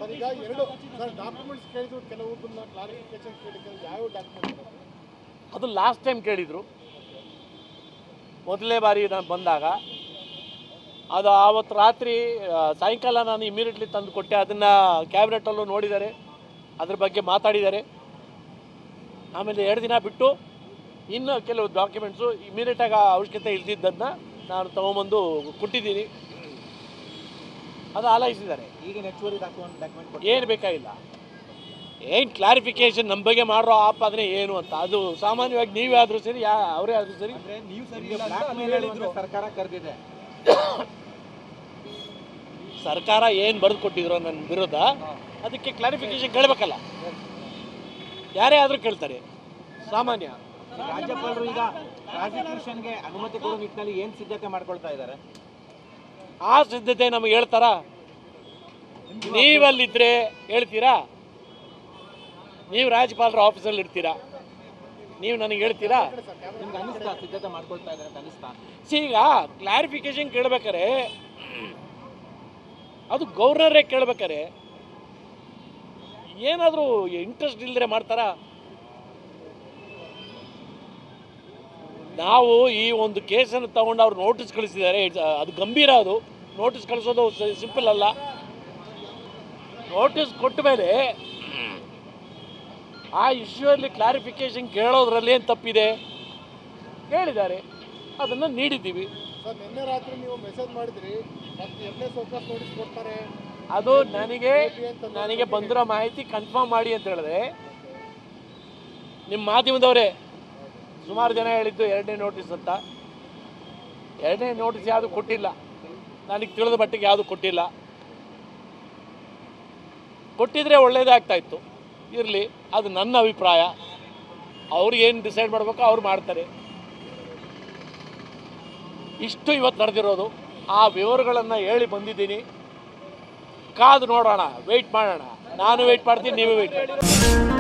sir ಈಗ ಎರಡು sir documents ಕೇಳಿದ್ರು ಕೆಲವೊಂದನ್ನ ಕ್ಲಾರಿಫಿಕೇಶನ್ ಕೇಳಿದ್ರು ಯಾವ ಡಾಕ್ಯುಮೆಂಟ್ ಅದು ಲಾಸ್ಟ್ ಟೈಮ್ ಕೇಳಿದರು ಮೊದಲನೇ ಬಾರಿ ನಾನು ಬಂದಾಗ ಅದು ಆವತ್ತು ರಾತ್ರಿ ಸಾಯಂಕಾಲ ನಾನು ಇಮಿಡಿಯೇಟ್ಲಿ ತಂದು ಕೊಟ್ಟೆ ಅದನ್ನು ಕ್ಯಾಬಿನೆಟಲ್ಲೂ ನೋಡಿದ್ದಾರೆ ಅದ್ರ ಬಗ್ಗೆ ಮಾತಾಡಿದ್ದಾರೆ ಆಮೇಲೆ 2 ದಿನ ಬಿಟ್ಟು ಇನ್ನು ಕೆಲವು ಡಾಕ್ಯುಮೆಂಟ್ಸು ಇಮಿಡಿಯೇಟಾಗಿ ಅವಶ್ಯಕತೆ ಇಲ್ದಿದ್ದನ್ನು ನಾನು ತೊಗೊಂಬಂದು ಕೊಟ್ಟಿದ್ದೀನಿ ಅದು ಆಲೈಸಿದ್ದಾರೆ ಈಗ ಹೆಚ್ಚುವರಿ ಡಾಕ್ಯುಮೆಂಟ್ ಏನು ಬೇಕಾಗಿಲ್ಲ ಏನು ಕ್ಲಾರಿಫಿಕೇಶನ್ ನಮ್ಮ ಬಗ್ಗೆ ಮಾಡೋ ಆಪಾದನೆ ಏನು ಅಂತ ಅದು ಸಾಮಾನ್ಯವಾಗಿ ನೀವೇ ಆದರೂ ಸರಿ ಅವರೇ ಆದರೂ ಸರಿ ಸರ್ಕಾರ ಕರೆದಿದೆ ಸರ್ಕಾರ ಏನು ಬರೆದು ಕೊಟ್ಟಿದ್ರು ನನ್ನ ವಿರುದ್ಧ ಅದಕ್ಕೆ ಕ್ಲಾರಿಫಿಕೇಶನ್ ಕೇಳಬೇಕಲ್ಲ ಯಾರೇ ಆದರೂ ಕೇಳ್ತಾರೆ ಸಾಮಾನ್ಯ ರಾಜ್ಯಪಾಲರು ಈಗ ಪ್ರಾಸಿಕ್ಯೂಷನ್ಗೆ ಅನುಮತಿ ಕೊಡೋ ನಿಟ್ಟಿನಲ್ಲಿ ಏನು ಸಿದ್ಧತೆ ಮಾಡ್ಕೊಳ್ತಾ ಇದ್ದಾರೆ ಆ ಸಿದ್ಧತೆ ನಮಗೆ ಹೇಳ್ತಾರಾ ನೀವಲ್ಲಿದ್ದರೆ ಹೇಳ್ತೀರಾ ನೀವು ರಾಜ್ಯಪಾಲರ ಆಫೀಸಲ್ಲಿ ಇರ್ತೀರಾ ನೀವು ನನಗೆ ಹೇಳ್ತೀರಾ ನಿಮ್ಗೆ ಅನಿಸ್ತಾ ಸಿದ್ಧತೆ ಮಾಡ್ಕೊಳ್ತಾ ಇದ್ದಾರೆ ಅಂತ ಅನಿಸ್ತಾ ಈಗ ಕ್ಲಾರಿಫಿಕೇಶನ್ ಕೇಳ್ಬೇಕಾರೆ ಅದು ಗವರ್ನರೇ ಕೇಳ್ಬೇಕಾರೆ ಏನಾದರೂ ಇಂಟ್ರೆಸ್ಟ್ ಇಲ್ಲದ್ರೆ ಮಾಡ್ತಾರಾ ನಾವು ಈ ಒಂದು ಕೇಸನ್ನು ತಗೊಂಡು ಅವ್ರು ನೋಟಿಸ್ ಕಳಿಸಿದ್ದಾರೆ ಅದು ಗಂಭೀರ ಅದು ನೋಟಿಸ್ ಕಳಿಸೋದು ಸಿಂಪಲ್ ಅಲ್ಲ ನೋಟಿಸ್ ಕೊಟ್ಟ ಮೇಲೆ ಆ ಇಶ್ಯೂಯಲ್ಲಿ ಕ್ಲಾರಿಫಿಕೇಶನ್ ಕೇಳೋದ್ರಲ್ಲಿ ಏನು ತಪ್ಪಿದೆ ಹೇಳಿದ್ದಾರೆ ಅದನ್ನು ನೀಡಿದ್ದೀವಿ ಸರ್ ನಿನ್ನೆ ರಾತ್ರಿ ನೀವು ಮೆಸೇಜ್ ಮಾಡಿದ್ರಿ ಮತ್ತೆ ಎರಡನೇ ಸೋಕಾಸ್ ನೋಟಿಸ್ ಕೊಡ್ತಾರೆ ಅದು ನನಗೆ ಬಂದಿರೋ ಮಾಹಿತಿ ಕನ್ಫರ್ಮ್ ಮಾಡಿ ಅಂತ ಹೇಳಿದ್ರೆ ನಿಮ್ಮ ಮಾಧ್ಯಮದವರೇ ಸುಮಾರು ಜನ ಹೇಳಿದ್ದು 2ನೇ ನೋಟಿಸ್ ಅಂತ 2ನೇ ನೋಟಿಸ್ ಯಾವುದು ಕೊಟ್ಟಿಲ್ಲ ನನಗೆ ತಿಳಿದ ಮಟ್ಟಿಗೆ ಯಾವುದು ಕೊಟ್ಟಿಲ್ಲ ಕೊಟ್ಟಿದ್ರೆ ಒಳ್ಳೇದಾಗ್ತಾ ಇತ್ತು ಇರಲಿ ಅದು ನನ್ನ ಅಭಿಪ್ರಾಯ ಅವ್ರು ಏನು ಡಿಸೈಡ್ ಮಾಡಬೇಕು ಅವ್ರು ಮಾಡ್ತಾರೆ ಇಷ್ಟು ಇವತ್ತು ನಡೆದಿರೋದು ಆ ವಿವರಗಳನ್ನು ಹೇಳಿ ಬಂದಿದ್ದೀನಿ ಕಾದು ನೋಡೋಣ ವೆಯ್ಟ್ ಮಾಡೋಣ ನಾನು ವೆಯ್ಟ್ ಮಾಡ್ತೀನಿ ನೀವು ವೆಯ್ಟ್ ಮಾಡಿ